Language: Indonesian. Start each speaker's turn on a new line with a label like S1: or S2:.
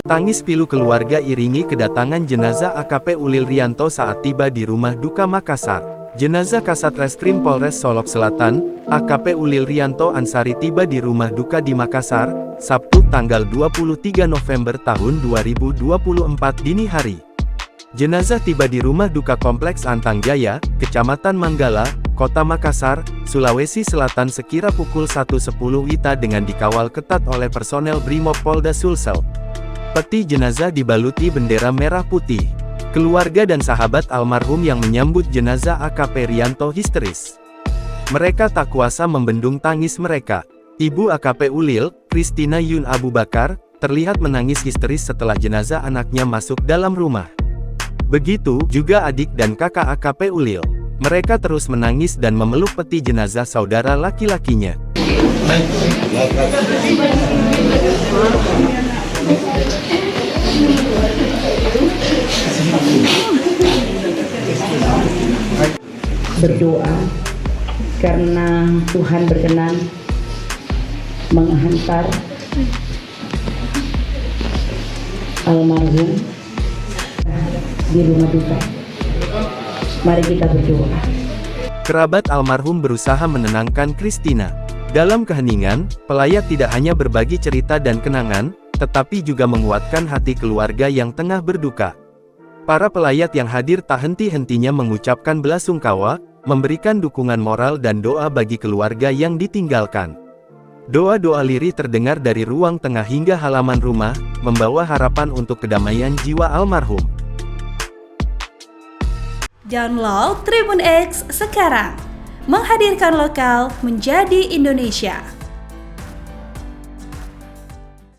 S1: Tangis pilu keluarga iringi kedatangan jenazah AKP Ulil Rianto saat tiba di rumah duka Makassar. Jenazah Kasat Reskrim Polres Solok Selatan, AKP Ulil Rianto Ansari tiba di rumah duka di Makassar, Sabtu tanggal 23 November tahun 2024 dini hari. Jenazah tiba di rumah duka Kompleks Antang Jaya, Kecamatan Manggala, Kota Makassar, Sulawesi Selatan sekira pukul 1.10 WITA dengan dikawal ketat oleh personel Brimob Polda Sulsel. Peti jenazah dibaluti bendera merah putih. Keluarga dan sahabat almarhum yang menyambut jenazah AKP Rianto histeris. Mereka tak kuasa membendung tangis mereka. Ibu AKP Ulil, Christina Yun Abu Bakar, terlihat menangis histeris setelah jenazah anaknya masuk dalam rumah. Begitu juga adik dan kakak AKP Ulil. Mereka terus menangis dan memeluk peti jenazah saudara laki-lakinya.
S2: Berdoa karena Tuhan berkenan menghantar almarhum di rumah duka. Mari kita berdoa.
S1: Kerabat almarhum berusaha menenangkan Christina. Dalam keheningan, pelayat tidak hanya berbagi cerita dan kenangan, tetapi juga menguatkan hati keluarga yang tengah berduka. Para pelayat yang hadir tak henti-hentinya mengucapkan belasungkawa, memberikan dukungan moral dan doa bagi keluarga yang ditinggalkan. Doa-doa lirih terdengar dari ruang tengah hingga halaman rumah, membawa harapan untuk kedamaian jiwa almarhum.
S3: Download Tribun X sekarang, menghadirkan lokal menjadi Indonesia.